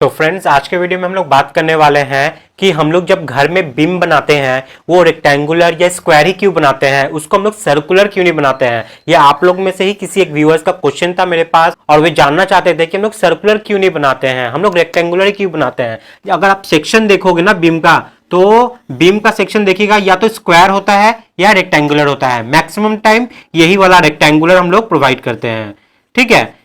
तो फ्रेंड्स, आज के वीडियो में हम लोग बात करने वाले हैं कि हम लोग जब घर में बीम बनाते हैं वो रेक्टेंगुलर या स्क्वायर ही क्यों बनाते हैं, उसको हम लोग सर्कुलर क्यों नहीं बनाते हैं। ये आप लोग में से ही किसी एक व्यूअर्स का क्वेश्चन था मेरे पास और वे जानना चाहते थे कि हम लोग सर्कुलर क्यों नहीं बनाते हैं, हम लोग रेक्टेंगुलर ही क्यों बनाते हैं। अगर आप सेक्शन देखोगे ना बीम का, तो बीम का सेक्शन देखिएगा या तो स्क्वायर होता है या रेक्टेंगुलर होता है। मैक्सिमम टाइम यही वाला रेक्टेंगुलर हम लोग प्रोवाइड करते हैं, ठीक है।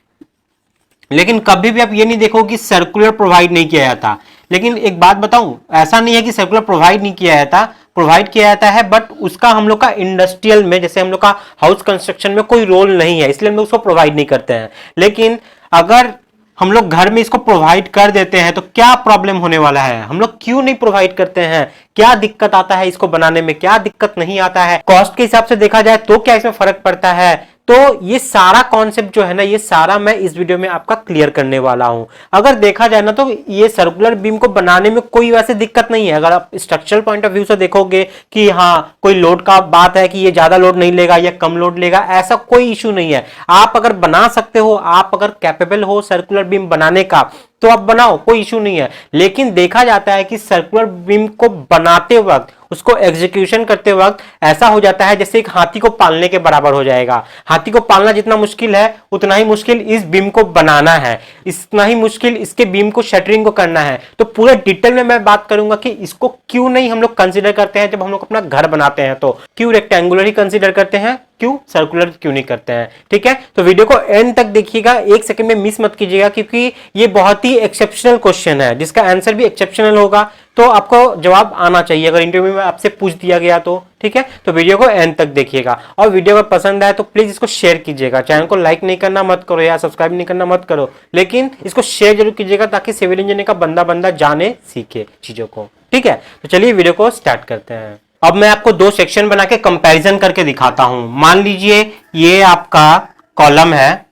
लेकिन कभी भी आप ये नहीं देखो कि सर्कुलर प्रोवाइड नहीं किया जाता। लेकिन एक बात बताऊं, ऐसा नहीं है कि सर्कुलर प्रोवाइड नहीं किया जाता, प्रोवाइड किया जाता है, बट उसका हम लोग का इंडस्ट्रियल में, जैसे हम लोग का हाउस कंस्ट्रक्शन में कोई रोल नहीं है, इसलिए हम लोग उसको प्रोवाइड नहीं करते हैं। लेकिन अगर हम लोग घर में इसको प्रोवाइड कर देते हैं तो क्या प्रॉब्लम होने वाला है, हम लोग क्यों नहीं प्रोवाइड करते हैं, क्या दिक्कत आता है इसको बनाने में, क्या दिक्कत नहीं आता है, कॉस्ट के हिसाब से देखा जाए तो क्या इसमें फर्क पड़ता है। तो ये सारा कॉन्सेप्ट जो है ना, ये सारा मैं इस वीडियो में आपका क्लियर करने वाला हूं। अगर देखा जाए ना तो ये सर्कुलर बीम को बनाने में कोई वैसे दिक्कत नहीं है। अगर आप स्ट्रक्चरल पॉइंट ऑफ व्यू से देखोगे कि हाँ कोई लोड का बात है कि ये ज्यादा लोड नहीं लेगा या कम लोड लेगा, ऐसा कोई इशू नहीं है। आप अगर बना सकते हो, आप अगर कैपेबल हो सर्कुलर बीम बनाने का, तो आप बनाओ, कोई इशू नहीं है। लेकिन देखा जाता है कि सर्कुलर बीम को बनाते वक्त, उसको एग्जीक्यूशन करते वक्त ऐसा हो जाता है जैसे एक हाथी को पालने के बराबर हो जाएगा। हाथी को पालना जितना मुश्किल है उतना ही मुश्किल इस बीम को बनाना है, इतना ही मुश्किल इसके बीम को शटरिंग को करना है। तो पूरे डिटेल में मैं बात करूंगा कि इसको क्यों नहीं हम लोग कंसीडर करते हैं जब हम लोग अपना घर बनाते हैं। तो क्यों रेक्टेंगुलर ही कंसीडर करते हैं, क्यों सर्कुलर क्यों नहीं करते हैं, ठीक है। तो वीडियो को एंड तक देखिएगा, एक सेकंड में मिस मत कीजिएगा, क्योंकि ये बहुत ही एक्सेप्शनल क्वेश्चन है जिसका आंसर भी एक्सेप्शनल होगा। तो आपको जवाब आना चाहिए अगर इंटरव्यू में आपसे पूछ दिया गया तो, ठीक है। तो वीडियो को एंड तक देखिएगा और वीडियो अगर पसंद आए तो प्लीज इसको शेयर कीजिएगा। चैनल को लाइक नहीं करना मत करो या सब्सक्राइब नहीं करना मत करो, लेकिन इसको शेयर जरूर कीजिएगा ताकि सिविल इंजीनियर का बंदा जाने सीखे चीजों को, ठीक है। तो चलिए वीडियो को स्टार्ट करते हैं। अब मैं आपको दो सेक्शन बना के कंपैरिजन करके दिखाता हूं। मान लीजिए ये आपका कॉलम है,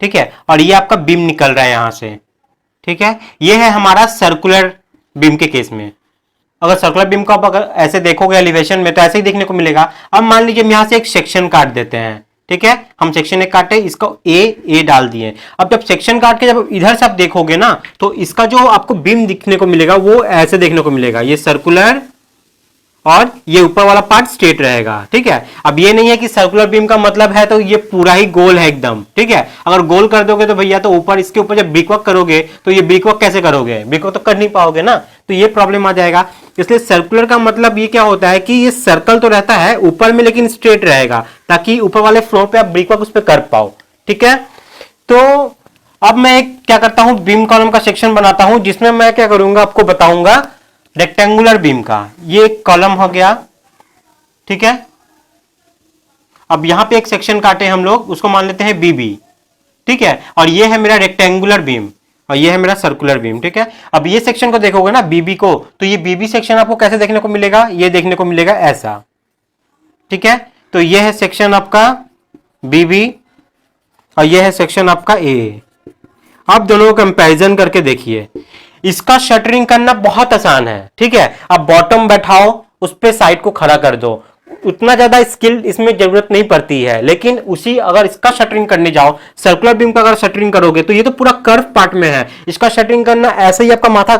ठीक है, और ये आपका बीम निकल रहा है यहां से, ठीक है। ये है हमारा सर्कुलर बीम के केस में। अगर सर्कुलर बीम को आप अगर ऐसे देखोगे एलिवेशन में तो ऐसे ही देखने को मिलेगा। अब मान लीजिए हम यहां से एक सेक्शन काट देते हैं, ठीक है। हम सेक्शन एक काटे, इसको ए डाल दिए। अब जब सेक्शन काट के जब इधर से आप देखोगे ना, तो इसका जो आपको बीम दिखने को मिलेगा वो ऐसे देखने को मिलेगा, ये सर्कुलर और ये ऊपर वाला पार्ट स्ट्रेट रहेगा, ठीक है। अब ये नहीं है कि सर्कुलर बीम का मतलब है तो ये पूरा ही गोल है एकदम, ठीक है। अगर गोल कर दोगे तो भैया, तो ऊपर इसके ऊपर जब ब्रिक वर्क करोगे तो ये ब्रिक वर्क कैसे करोगे, ब्रिक वर्क तो कर नहीं पाओगे ना, तो ये प्रॉब्लम आ जाएगा। इसलिए सर्कुलर का मतलब ये क्या होता है कि ये सर्कल तो रहता है ऊपर में लेकिन स्ट्रेट रहेगा, ताकि ऊपर वाले फ्लोर पे आप ब्रिक वर्क उस पर कर पाओ, ठीक है। तो अब मैं क्या करता हूं, बीम कॉलम का सेक्शन बनाता हूं जिसमें मैं क्या करूंगा आपको बताऊंगा रेक्टेंगुलर बीम का। ये एक कॉलम हो गया, ठीक है। अब यहां पे एक सेक्शन काटे हम लोग, उसको मान लेते हैं बीबी, ठीक है। और ये है मेरा रेक्टेंगुलर बीम और ये है मेरा सर्कुलर बीम, ठीक है। अब ये सेक्शन को देखोगे ना बीबी को, तो ये बीबी सेक्शन आपको कैसे देखने को मिलेगा, ये देखने को मिलेगा ऐसा, ठीक है। तो ये है सेक्शन आपका बीबी और ये है सेक्शन आपका ए। अब दोनों को कंपैरिजन करके देखिए, इसका शटरिंग करना बहुत आसान है, ठीक है। अब बॉटम बैठाओ, उस पे साइड को खड़ा कर दो, उतना ज्यादा स्किल इसमें जरूरत नहीं पड़ती है। लेकिन उसी अगर इसका शटरिंग करने जाओ, सर्कुलर बीम का अगर शटरिंग करोगे तो ये तो पूरा कर्व पार्ट में है, इसका शटरिंग करना ऐसे ही आपका माथा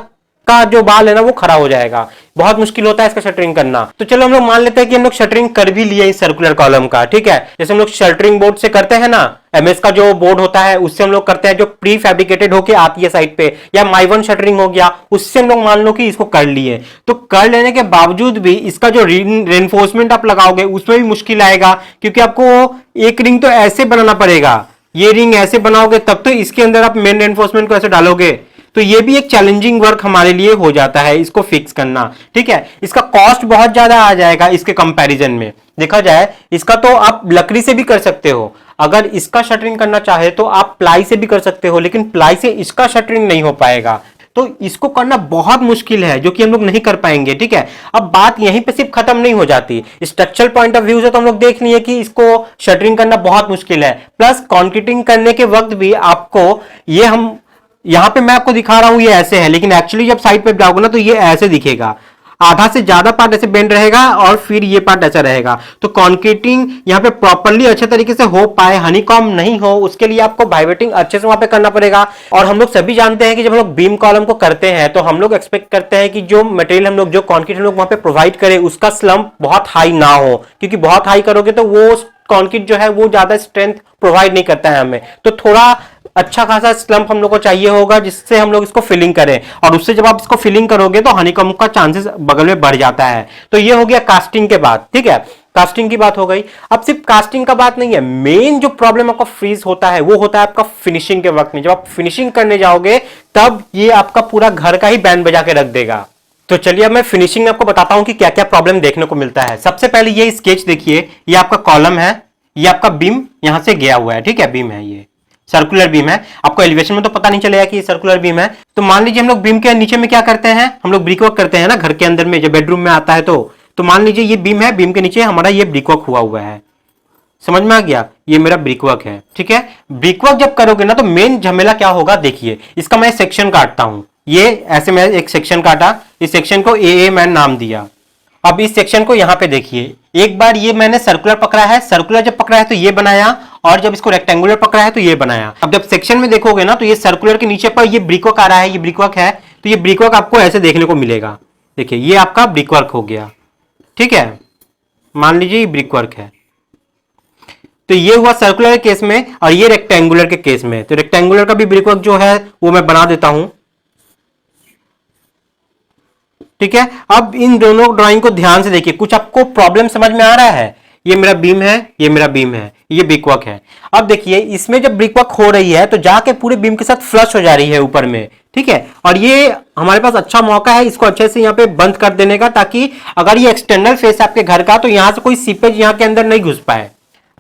का जो बाल है ना वो खड़ा हो जाएगा, बहुत मुश्किल होता है इसका शटरिंग करना। तो चलो हम लोग मान लेते हैं कि हम लोग शटरिंग कर भी लिए इस सर्कुलर कॉलम का, ठीक है। जैसे हम लोग शटरिंग बोर्ड से करते हैं ना, एमएस का जो बोर्ड होता है उससे हम लोग करते हैं, जो प्री फैब्रिकेटेड होके आती है साइड पे, या माइवन शटरिंग हो गया, उससे हम लोग मान लो कि इसको कर लिए। तो कर लेने के बावजूद भी इसका जो रेनफोर्समेंट आप लगाओगे उसमें भी मुश्किल आएगा, क्योंकि आपको एक रिंग तो ऐसे बनाना पड़ेगा, ये रिंग ऐसे बनाओगे तब तो इसके अंदर आप मेन रेनफोर्समेंट को ऐसे डालोगे। तो ये भी एक चैलेंजिंग वर्क हमारे लिए हो जाता है इसको फिक्स करना, ठीक है। इसका कॉस्ट बहुत ज्यादा आ जाएगा इसके कंपैरिजन में। देखा जाए इसका तो आप लकड़ी से भी कर सकते हो, अगर इसका शटरिंग करना चाहे तो आप प्लाई से भी कर सकते हो, लेकिन प्लाई से इसका शटरिंग नहीं हो पाएगा। तो इसको करना बहुत मुश्किल है, जो कि हम लोग नहीं कर पाएंगे, ठीक है। अब बात यहीं पे सिर्फ खत्म नहीं हो जाती, स्ट्रक्चरल पॉइंट ऑफ व्यू से तो हम लोग देख लिए कि इसको शटरिंग करना बहुत मुश्किल है, प्लस कंक्रीटिंग करने के वक्त भी आपको ये हम यहां पे मैं आपको दिखा रहा हूं ये ऐसे है, लेकिन एक्चुअली जब साइड पे जाओगे ना तो ये ऐसे दिखेगा। आधा से ज्यादा पार्ट ऐसे बेंड रहेगा और फिर ये पार्ट ऐसा रहेगा। तो कॉन्क्रीटिंग यहाँ पे प्रॉपरली अच्छे तरीके से हो पाए, हनीकॉम नहीं हो, उसके लिए आपको वाइब्रेटिंग अच्छे से वहां पे करना पड़ेगा। और हम लोग सभी जानते हैं कि जब हम लोग बीम कॉलम को करते हैं तो हम लोग एक्सपेक्ट करते हैं कि जो मटेरियल हम लोग, जो कॉन्क्रीट हम लोग वहां पे प्रोवाइड करें, उसका स्लम्प बहुत हाई ना हो, क्योंकि बहुत हाई करोगे तो वो कॉन्क्रीट जो है वो ज्यादा स्ट्रेंथ प्रोवाइड नहीं करता है हमें। तो थोड़ा अच्छा खासा स्लम्प हम लोग को चाहिए होगा जिससे हम लोग इसको फिलिंग करें, और उससे जब आप इसको फिलिंग करोगे तो हनीकॉम्ब का चांसेस बगल में बढ़ जाता है। तो ये हो गया कास्टिंग के बाद, ठीक है, कास्टिंग की बात हो गई। अब सिर्फ कास्टिंग का बात नहीं है, मेन जो प्रॉब्लम आपका फ्रीज होता है वो होता है आपका फिनिशिंग के वक्त में। जब आप फिनिशिंग करने जाओगे तब ये आपका पूरा घर का ही बैंड बजा के रख देगा। तो चलिए अब मैं फिनिशिंग में आपको बताता हूं कि क्या क्या प्रॉब्लम देखने को मिलता है। सबसे पहले ये स्केच देखिए, ये आपका कॉलम है, ये आपका बीम यहां से गया हुआ है, ठीक है, बीम है, ये सर्कुलर बीम है। आपको एलिवेशन में तो पता नहीं चलेगा कि ये सर्कुलर बीम है। तो मान लीजिए हम लोग बीम के नीचे में क्या करते हैं, हम लोग ब्रिक वर्क करते हैं ना घर के अंदर में, जब बेडरूम में आता है तो मान लीजिए ये बीम है, बीम के नीचे हमारा ये ब्रिक वर्क हुआ है, समझ में आ गया, ये मेरा ब्रिक वर्क है, ठीक है। ब्रिक वर्क जब करोगे ना तो मेन झमेला क्या होगा, देखिए इसका मैं सेक्शन काटता हूं, ये ऐसे मैं एक सेक्शन काटा, इस सेक्शन को ए मैंने नाम दिया। अब इस सेक्शन को यहां पे देखिए, एक बार ये मैंने सर्कुलर पकड़ा है, सर्कुलर जब पकड़ा है तो ये बनाया, और जब इसको रेक्टेंगुलर पकड़ा है तो ये बनाया। अब जब सेक्शन में देखोगे ना तो ये सर्कुलर के नीचे पर ये ब्रिकवर्क आ रहा है, ये ब्रिकवर्क है, तो ये ब्रिकवर्क आपको ऐसे देखने को मिलेगा। देखिए ये आपका ब्रिकवर्क हो गया, ठीक है, मान लीजिए ये ब्रिकवर्क है। तो ये हुआ सर्कुलर के केस में, और ये रेक्टेंगुलर के केस में। तो रेक्टेंगुलर का भी ब्रिकवर्क जो है वो मैं बना देता हूं, ठीक है। अब इन दोनों ड्राइंग को ध्यान से देखिए, कुछ आपको प्रॉब्लम समझ में आ रहा है। ये मेरा बीम है, ये मेरा बीम है, ये ब्रिकवर्क है। अब देखिए इसमें जब ब्रिकवर्क हो रही है तो जाके पूरे बीम के साथ फ्लश हो जा रही है ऊपर में, ठीक है। और ये हमारे पास अच्छा मौका है इसको अच्छे से यहाँ पे बंद कर देने का, ताकि अगर ये एक्सटर्नल फेस है आपके घर का तो यहां से कोई सीपेज यहाँ के अंदर नहीं घुस पाए।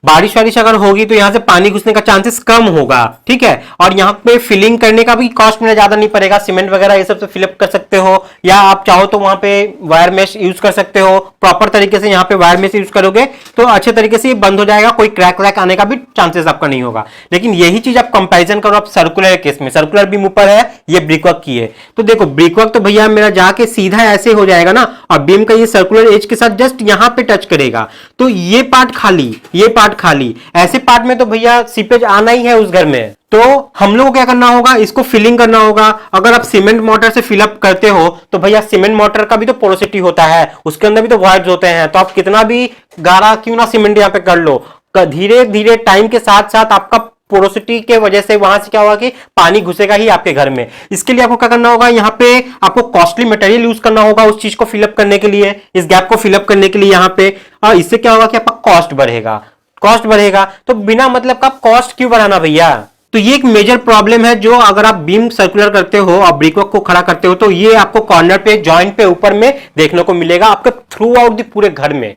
बारिश वारिश अगर होगी तो यहां से पानी घुसने का चांसेस कम होगा, ठीक है। और यहाँ पे फिलिंग करने का भी कॉस्ट में ज्यादा नहीं पड़ेगा, सीमेंट वगैरह ये सब से फिलअप कर सकते हो, या आप चाहो तो वहां पे वायर मेश यूज कर सकते हो। प्रॉपर तरीके से यहाँ पे वायर मेश यूज करोगे तो अच्छे तरीके से ये बंद हो जाएगा, कोई क्रैक व्रैक आने का भी चांसेस आपका नहीं होगा। लेकिन यही चीज आप कंपेरिजन करो आप सर्कुलर केस में, सर्कुलर बीम ऊपर है, ये ब्रिकवर्क की है, तो देखो ब्रिकवर्क तो भैया मेरा जाके सीधा ऐसे हो जाएगा ना, और बीम का ये सर्कुलर एज के साथ जस्ट यहाँ पे टच करेगा, तो ये पार्ट खाली, ये पार्ट खाली। ऐसे पार्ट में तो भैया सीपेज आना ही है उस घर में। तो हम लोगों को क्या करना होगा, इसको फिलिंग करना होगा। अगर आप सीमेंट मोटर से फिलअप करते हो तो भैया सीमेंट मोटर का भी तो पोरोसिटी होता है, उसके अंदर भी तो वॉइड्स होते हैं। तो आप कितना भी गाढ़ा क्यों ना सीमेंट यहाँ पे कर लो, धीरे धीरे टाइम के साथ साथ आपका पोरोसिटी के वजह से वहां से क्या होगा कि पानी घुसेगा ही आपके घर में। इसके लिए आपको क्या करना होगा, यहाँ पे आपको कॉस्टली मटेरियल यूज करना होगा उस चीज को फिलअप करने के लिए, इस गैप को फिलअप करने के लिए यहाँ पे। और इससे क्या होगा कि आपका कॉस्ट बढ़ेगा, कॉस्ट बढ़ेगा। तो बिना मतलब का कॉस्ट क्यों बढ़ाना भैया। तो ये एक मेजर प्रॉब्लम है, जो अगर आप बीम सर्कुलर करते हो और ब्रिकवर्क को खड़ा करते हो तो ये आपको कॉर्नर पे, जॉइंट पे, ऊपर में देखने को मिलेगा आपके थ्रू आउट द पूरे घर में।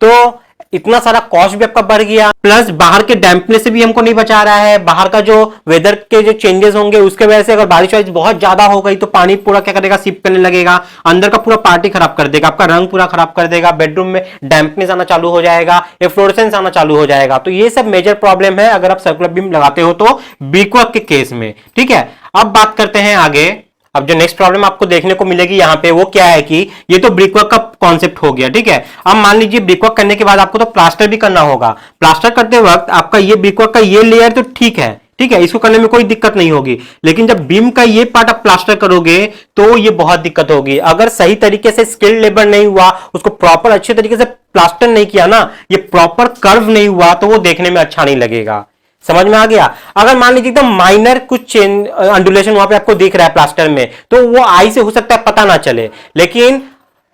तो इतना सारा कॉस्ट भी आपका बढ़ गया, प्लस बाहर के डैम्पनेस से भी हमको नहीं बचा रहा है। बाहर का जो वेदर के जो चेंजेस होंगे उसके वजह से अगर बारिश वारिश बहुत ज्यादा हो गई तो पानी पूरा क्या करेगा, सिप करने लगेगा, अंदर का पूरा पार्टी खराब कर देगा, आपका रंग पूरा खराब कर देगा, बेडरूम में डैम्पनेस आना चालू हो जाएगा, फ्लोरेसेंस आना चालू हो जाएगा। तो ये सब मेजर प्रॉब्लम है अगर आप सर्कुलर बीम लगाते हो तो ब्रिकवर्क के केस में, ठीक है। अब बात करते हैं आगे। अब जो नेक्स्ट प्रॉब्लम आपको देखने को मिलेगी यहाँ पे वो क्या है कि ये तो ब्रिकवर्क का कॉन्सेप्ट हो गया, ठीक है। अब मान लीजिए ब्रिकवर्क करने के बाद आपको तो प्लास्टर भी करना होगा। प्लास्टर करते वक्त आपका ये ब्रिकवर्क का ये लेयर तो ठीक है, ठीक है, इसको करने में कोई दिक्कत नहीं होगी। लेकिन जब बीम का ये पार्ट आप प्लास्टर करोगे तो ये बहुत दिक्कत होगी। अगर सही तरीके से स्किल्ड लेबर नहीं हुआ, उसको प्रॉपर अच्छे तरीके से प्लास्टर नहीं किया ना, ये प्रॉपर कर्व नहीं हुआ तो वो देखने में अच्छा नहीं लगेगा। समझ में आ गया। अगर मान लीजिए एकदम माइनर कुछ चेंज अंडुलेशन वहां पे आपको दिख रहा है प्लास्टर में, तो वो आई से हो सकता है पता ना चले। लेकिन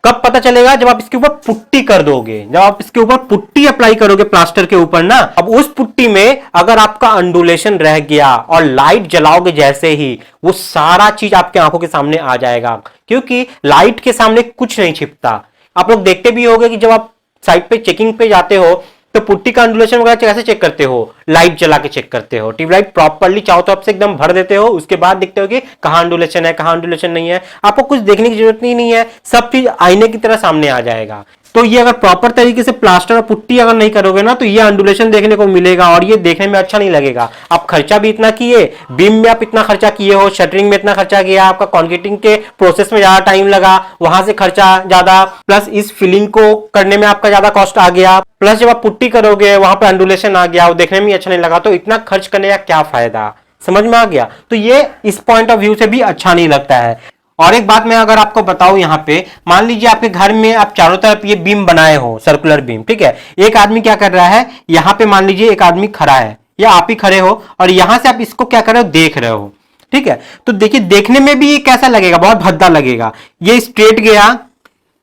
कब पता चलेगा, जब आप इसके ऊपर पुट्टी कर दोगे, जब आप इसके ऊपर पुट्टी अप्लाई करोगे प्लास्टर के ऊपर ना, अब उस पुट्टी में अगर आपका अंडुलेशन रह गया और लाइट जलाओगे जैसे ही, वो सारा चीज आपके आंखों के सामने आ जाएगा, क्योंकि लाइट के सामने कुछ नहीं छिपता। आप लोग देखते भी होंगे कि जब आप साइट पे चेकिंग पे जाते हो तो पुट्टी का अंडुलेशन वगैरह कैसे चेक करते हो, लाइट जला के चेक करते हो। ट्यूबलाइट प्रॉपर्ली चाहो तो आपसे एकदम भर देते हो, उसके बाद देखते हो कि कहां अंडुलेशन है, कहां अंडुलेशन नहीं है। आपको कुछ देखने की जरूरत ही नहीं है, सब चीज आईने की तरह सामने आ जाएगा। तो ये अगर प्रॉपर तरीके से प्लास्टर और पुट्टी अगर नहीं करोगे ना तो ये अंडुलेशन देखने को मिलेगा और ये देखने में अच्छा नहीं लगेगा। आप खर्चा भी इतना किए, बीम में आप इतना खर्चा किए हो, शटरिंग में इतना खर्चा किया, आपका कंक्रीटिंग के प्रोसेस में ज्यादा टाइम लगा, वहां से खर्चा ज्यादा, प्लस इस फिलिंग को करने में आपका ज्यादा कॉस्ट आ गया, प्लस जब आप पुट्टी करोगे वहां पर अंडुलेशन आ गया, वो देखने में अच्छा नहीं लगा, तो इतना खर्च करने का क्या फायदा। समझ में आ गया। तो ये इस पॉइंट ऑफ व्यू से भी अच्छा नहीं लगता है। और एक बात मैं अगर आपको बताऊं, यहां पे मान लीजिए आपके घर में आप चारों तरफ ये बीम बनाए हो, सर्कुलर बीम, ठीक है। एक आदमी क्या कर रहा है, यहां पे मान लीजिए एक आदमी खड़ा है या आप ही खड़े हो और यहां से आप इसको क्या कर रहे हो, देख रहे हो, ठीक है। तो देखिए देखने में भी ये कैसा लगेगा, बहुत भद्दा लगेगा। ये स्ट्रेट गया,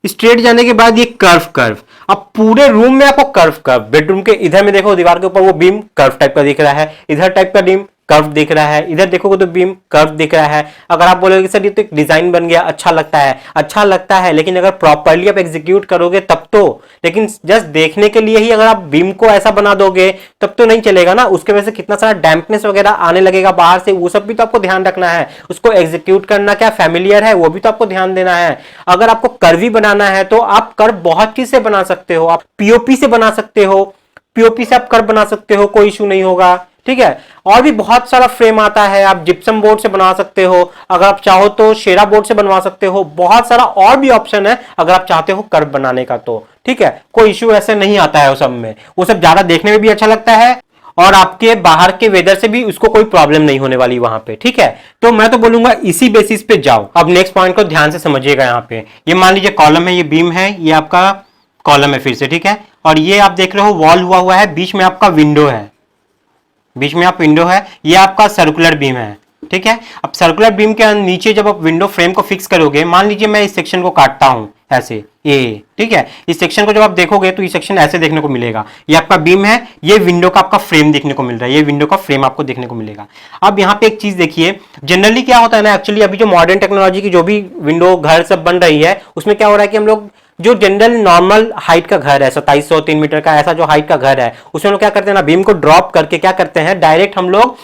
स्ट्रेट जाने के बाद ये कर्व कर्व, अब पूरे रूम में आपको कर्व कर्व, बेडरूम के इधर में देखो दीवार के ऊपर वो बीम कर्व टाइप का दिख रहा है, इधर टाइप का बीम कर्व दिख रहा है, इधर देखोगे तो बीम कर्व दिख रहा है। अगर आप बोलोगे सर ये तो एक डिजाइन बन गया, अच्छा लगता है, अच्छा लगता है, लेकिन अगर प्रॉपरली आप एग्जीक्यूट करोगे तब तो, लेकिन जस्ट देखने के लिए ही अगर आप बीम को ऐसा बना दोगे तब तो नहीं चलेगा ना। उसके वजह से कितना सारा डैम्पनेस वगैरह आने लगेगा बाहर से, वो सब भी तो आपको ध्यान रखना है। उसको एग्जीक्यूट करना क्या फैमिलियर है वो भी तो आपको ध्यान देना है। अगर आपको कर्वी बनाना है तो आप कर्व बहुत चीज से बना सकते हो, आप पीओपी से बना सकते हो, पीओपी से आप कर्व बना सकते हो, कोई इशू नहीं होगा, ठीक है। और भी बहुत सारा फ्रेम आता है, आप जिप्सम बोर्ड से बना सकते हो, अगर आप चाहो तो शेरा बोर्ड से बनवा सकते हो, बहुत सारा और भी ऑप्शन है अगर आप चाहते हो कर्व बनाने का तो, ठीक है। कोई इश्यू ऐसे नहीं आता है वो सब में, वो सब ज्यादा देखने में भी अच्छा लगता है और आपके बाहर के वेदर से भी उसको कोई प्रॉब्लम नहीं होने वाली वहां पे, ठीक है। तो मैं तो बोलूंगा इसी बेसिस पे जाओ। अब नेक्स्ट पॉइंट को ध्यान से समझिएगा। यहाँ पे ये मान लीजिए कॉलम है, ये बीम है, ये आपका कॉलम है फिर से, ठीक है। और ये आप देख रहे हो वॉल हुआ हुआ है, बीच में आपका विंडो है, बीच में आप विंडो है, ये आपका सर्कुलर बीम है, ठीक है। अब सर्कुलर बीम के नीचे जब आप विंडो फ्रेम को फिक्स करोगे, मान लीजिए मैं इस सेक्शन को काटता हूं ऐसे ये, ठीक है। इस सेक्शन को जब आप देखोगे तो ये सेक्शन ऐसे देखने को मिलेगा, ये आपका बीम है, ये विंडो का आपका फ्रेम देखने को मिल रहा है, ये विंडो का फ्रेम आपको देखने को मिलेगा। अब यहाँ पे एक चीज देखिए, जनरली क्या होता है ना, एक्चुअली अभी जो मॉडर्न टेक्नोलॉजी की जो भी विंडो घर सब बन रही है उसमें क्या हो रहा है कि हम लोग जो जनरल नॉर्मल हाइट का घर है 2703 मीटर का, ऐसा जो हाइट का घर है उसमें हम लोग क्या करते हैं ना, बीम को ड्रॉप करके क्या करते हैं, डायरेक्ट हम लोग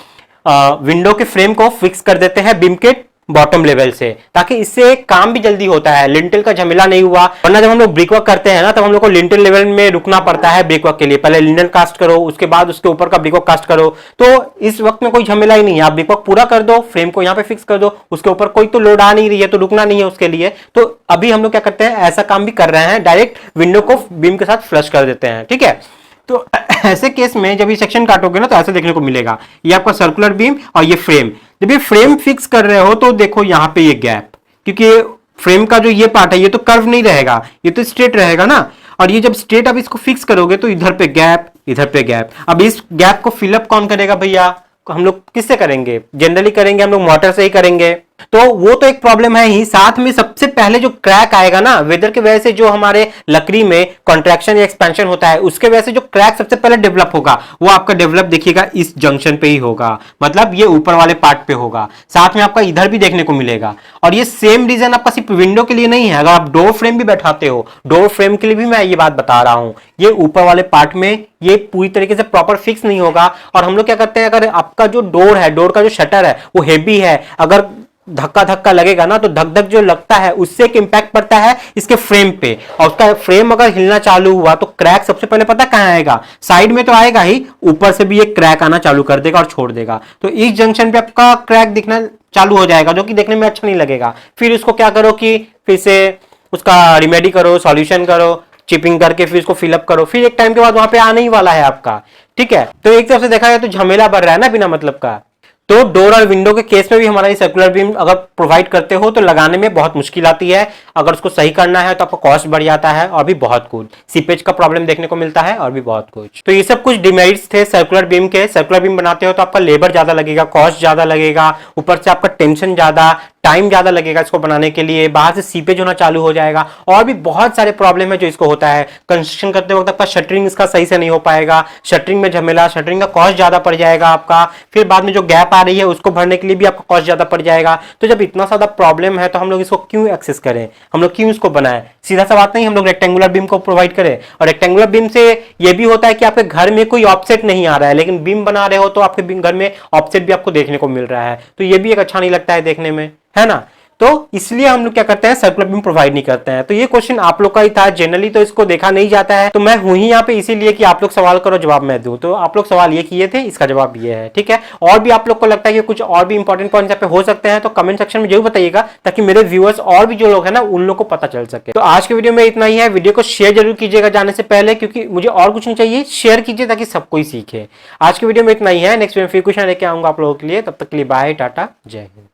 विंडो के फ्रेम को फिक्स कर देते हैं बीम के बॉटम लेवल से, ताकि इससे काम भी जल्दी होता है, लिंटल का झमेला नहीं हुआ। वरना जब हम लोग ब्रिक वर्क करते हैं ना तब हम लोग को लिंटल लेवल में रुकना पड़ता है ब्रिक वर्क के लिए, पहले लिंटल कास्ट करो, उसके बाद उसके ऊपर का ब्रिक वर्क कास्ट करो। तो इस वक्त में कोई झमेला ही नहीं है, आप ब्रिक वर्क पूरा कर दो, फ्रेम को यहाँ पे फिक्स कर दो, उसके ऊपर कोई तो लोड आ नहीं रही है तो रुकना नहीं है उसके लिए। तो अभी हम लोग क्या करते हैं, ऐसा काम भी कर रहे हैं, डायरेक्ट विंडो को बीम के साथ फ्लश कर देते हैं, ठीक है। तो ऐसे केस में जब ये सेक्शन काटोगे ना तो ऐसे देखने को मिलेगा, ये आपका सर्कुलर बीम और ये फ्रेम। जब ये फ्रेम फिक्स कर रहे हो तो देखो यहाँ पे ये गैप, क्योंकि फ्रेम का जो ये पार्ट है ये तो कर्व नहीं रहेगा, ये तो स्ट्रेट रहेगा ना। और ये जब स्ट्रेट आप इसको फिक्स करोगे तो इधर पे गैप, इधर पे गैप। अब इस गैप को फिलअप कौन करेगा भैया, हम लोग किससे करेंगे, जनरली करेंगे हम लोग मोटर से ही करेंगे। तो वो तो एक प्रॉब्लम है ही, साथ में सबसे पहले जो क्रैक आएगा ना वेदर के वजह से, जो हमारे लकड़ी में कॉन्ट्रैक्शन या एक्सपेंशन होता है उसके वजह से जो क्रैक सबसे पहले डेवलप होगा वो आपका डेवलप देखिएगा इस जंक्शन पे ही होगा, मतलब ये ऊपर वाले पार्ट पे होगा, साथ में आपका इधर भी देखने को मिलेगा। और ये सेम रीजन आपका सिर्फ विंडो के लिए नहीं है, अगर आप डोर फ्रेम भी बैठाते हो, डोर फ्रेम के लिए भी मैं ये बात बता रहा हूं, ये ऊपर वाले पार्ट में ये पूरी तरीके से प्रॉपर फिक्स नहीं होगा। और हम लोग क्या करते हैं, अगर आपका जो डोर है, डोर का जो शटर है वो हेवी है, अगर धक्का धक्का लगेगा ना तो धक धक जो लगता है उससे एक इंपैक्ट पड़ता है इसके फ्रेम पे, और उसका फ्रेम अगर हिलना चालू हुआ तो क्रैक सबसे पहले पता कहां आएगा, साइड में तो आएगा ही, ऊपर से भी एक क्रैक आना चालू कर देगा और छोड़ देगा। तो इस जंक्शन पे आपका क्रैक दिखना चालू हो जाएगा जो कि देखने में अच्छा नहीं लगेगा। फिर उसको क्या करो कि फिर से उसका रिमेडी करो, सॉल्यूशन करो, चिपिंग करके फिर उसको फिलअप करो, फिर एक टाइम के बाद वहां पे आने ही वाला है आपका, ठीक है। तो एक तरफ से देखा जाए तो झमेला बढ़ रहा है ना बिना मतलब का। तो डोर और विंडो के केस में भी हमारा ये सर्कुलर बीम अगर प्रोवाइड करते हो तो लगाने में बहुत मुश्किल आती है, अगर उसको सही करना है तो आपका कॉस्ट बढ़ जाता है और भी बहुत कुछ, सीपेज का प्रॉब्लम देखने को मिलता है और भी बहुत कुछ। तो ये सब कुछ डिमेरिट्स थे सर्कुलर बीम के। सर्कुलर बीम बनाते हो तो आपका लेबर ज्यादा लगेगा, कॉस्ट ज्यादा लगेगा, ऊपर से आपका टेंशन ज्यादा, टाइम ज्यादा लगेगा इसको बनाने के लिए, बाहर से सीपेज होना चालू हो जाएगा, और भी बहुत सारे प्रॉब्लम है जो इसको होता है। कंस्ट्रक्शन करते वक्त आपका शटरिंग इसका सही से नहीं हो पाएगा, शटरिंग में झमेला, शटरिंग का कॉस्ट ज्यादा पड़ जाएगा आपका, फिर बाद में जो गैप आ रही है उसको भरने के लिए भी आपका कॉस्ट ज्यादा पड़ जाएगा। तो जब इतना ज्यादा प्रॉब्लम है तो हम लोग इसको क्यों एक्सेस करें, हम लोग क्यों इसको बनाएं, सीधा सा बात नहीं, हम लोग रेक्टेंगुलर बीम को प्रोवाइड करें। और रेक्टेंगुलर बीम से ये भी होता है कि आपके घर में कोई ऑफसेट नहीं आ रहा है, लेकिन बीम बना रहे हो तो आपके घर में ऑफसेट भी आपको देखने को मिल रहा है, तो ये भी एक अच्छा नहीं लगता है देखने में, है ना। तो इसलिए हम लोग क्या करते हैं, सर्कुलर बीम प्रोवाइड नहीं करते हैं। तो ये क्वेश्चन आप लोग का ही था, जनरली तो इसको देखा नहीं जाता है, तो मैं हूं ही यहाँ पे इसीलिए कि आप लोग सवाल करो जवाब मैं दूं। तो आप लोग सवाल ये किए थे, इसका जवाब ये है, ठीक है। और भी आप लोग को लगता है कि कुछ और भी इंपॉर्टेंट पॉइंट्स यहाँ पे हो सकते हैं तो कमेंट सेक्शन में जरूर बताइएगा, ताकि मेरे व्यूअर्स और भी जो लोग हैं ना उन लोग को पता चल सके। तो आज के वीडियो में इतना ही है। वीडियो को शेयर जरूर कीजिएगा जाने से पहले, क्योंकि मुझे और कुछ नहीं चाहिए, शेयर कीजिए ताकि सब कोई सीखे। आज के वीडियो में इतना ही है। नेक्स्ट वीडियो में फिर कुछ लेके आऊंगा आप लोगों के लिए। तब तक के लिए बाय, टाटा, जय हिंद।